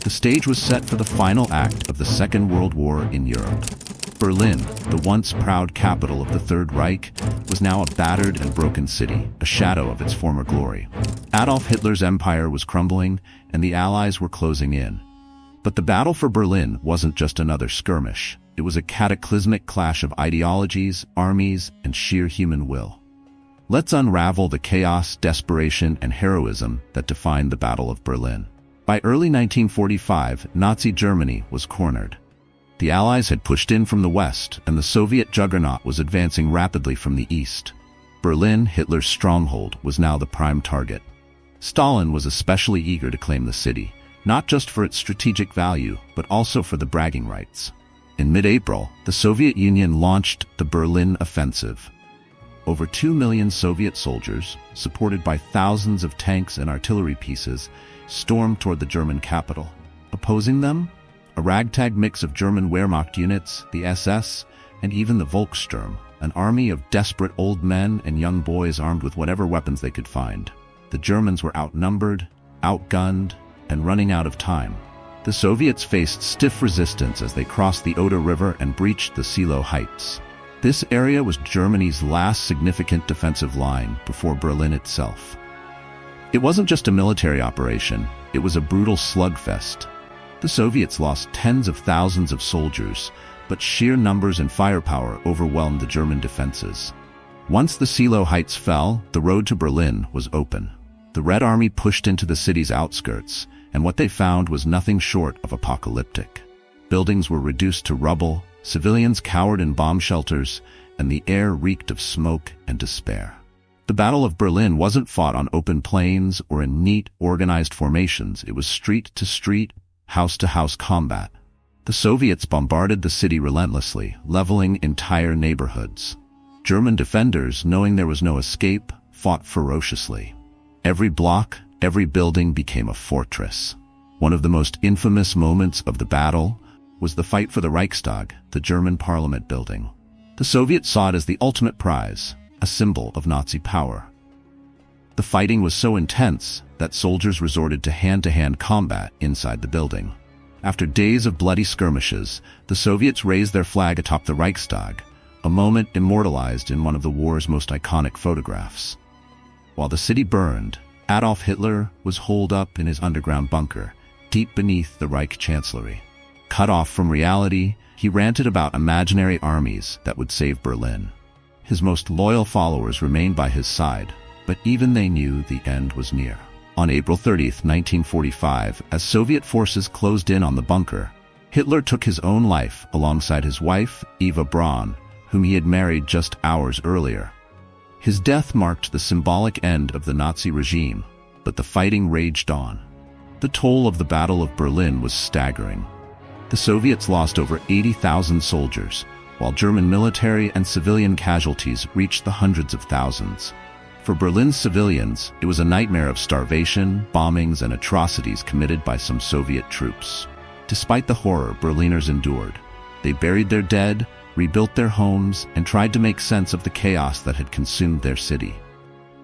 The stage was set for the final act of the Second World War in Europe. Berlin, the once proud capital of the Third Reich, was now a battered and broken city, a shadow of its former glory. Adolf Hitler's empire was crumbling, and the Allies were closing in. But the battle for Berlin wasn't just another skirmish. It was a cataclysmic clash of ideologies, armies, and sheer human will. Let's unravel the chaos, desperation, and heroism that defined the Battle of Berlin. By early 1945, Nazi Germany was cornered. The Allies had pushed in from the west, and the Soviet juggernaut was advancing rapidly from the east. Berlin, Hitler's stronghold, was now the prime target. Stalin was especially eager to claim the city, not just for its strategic value, but also for the bragging rights. In mid-April, the Soviet Union launched the Berlin Offensive. Over 2 million Soviet soldiers, supported by thousands of tanks and artillery pieces, stormed toward the German capital. Opposing them? A ragtag mix of German Wehrmacht units, the SS, and even the Volkssturm, an army of desperate old men and young boys armed with whatever weapons they could find. The Germans were outnumbered, outgunned, and running out of time. The Soviets faced stiff resistance as they crossed the Oder River and breached the Seelow Heights. This area was Germany's last significant defensive line before Berlin itself. It wasn't just a military operation, it was a brutal slugfest. The Soviets lost tens of thousands of soldiers, but sheer numbers and firepower overwhelmed the German defenses. Once the Seelow Heights fell, the road to Berlin was open. The Red Army pushed into the city's outskirts, and what they found was nothing short of apocalyptic. Buildings were reduced to rubble, civilians cowered in bomb shelters, and the air reeked of smoke and despair. The Battle of Berlin wasn't fought on open plains or in neat, organized formations. It was street to street, house-to-house combat. The Soviets bombarded the city relentlessly, leveling entire neighborhoods. German defenders, knowing there was no escape, fought ferociously. Every block, every building became a fortress. One of the most infamous moments of the battle was the fight for the Reichstag, the German parliament building. The Soviets saw it as the ultimate prize, a symbol of Nazi power. The fighting was so intense that soldiers resorted to hand-to-hand combat inside the building. After days of bloody skirmishes, the Soviets raised their flag atop the Reichstag, a moment immortalized in one of the war's most iconic photographs. While the city burned, Adolf Hitler was holed up in his underground bunker, deep beneath the Reich Chancellery. Cut off from reality, he ranted about imaginary armies that would save Berlin. His most loyal followers remained by his side, but even they knew the end was near. On April 30, 1945, as Soviet forces closed in on the bunker, Hitler took his own life alongside his wife, Eva Braun, whom he had married just hours earlier. His death marked the symbolic end of the Nazi regime, but the fighting raged on. The toll of the Battle of Berlin was staggering. The Soviets lost over 80,000 soldiers, while German military and civilian casualties reached the hundreds of thousands. For Berlin's civilians, it was a nightmare of starvation, bombings, and atrocities committed by some Soviet troops. Despite the horror Berliners endured, they buried their dead, rebuilt their homes, and tried to make sense of the chaos that had consumed their city.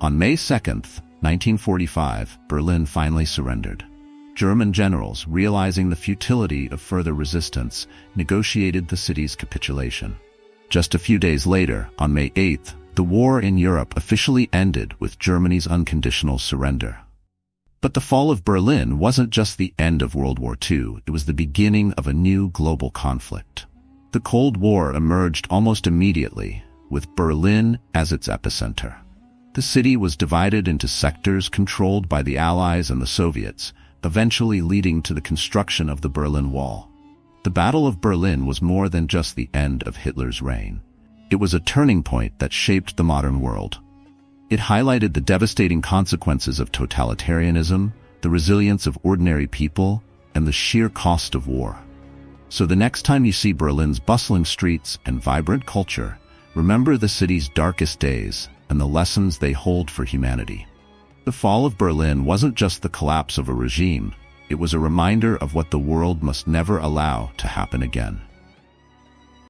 On May 2, 1945, Berlin finally surrendered. German generals, realizing the futility of further resistance, negotiated the city's capitulation. Just a few days later, on May 8th, the war in Europe officially ended with Germany's unconditional surrender. But the fall of Berlin wasn't just the end of World War II, it was the beginning of a new global conflict. The Cold War emerged almost immediately, with Berlin as its epicenter. The city was divided into sectors controlled by the Allies and the Soviets, eventually leading to the construction of the Berlin Wall. The Battle of Berlin was more than just the end of Hitler's reign. It was a turning point that shaped the modern world. It highlighted the devastating consequences of totalitarianism, the resilience of ordinary people, and the sheer cost of war. So the next time you see Berlin's bustling streets and vibrant culture, remember the city's darkest days and the lessons they hold for humanity. The fall of Berlin wasn't just the collapse of a regime, it was a reminder of what the world must never allow to happen again.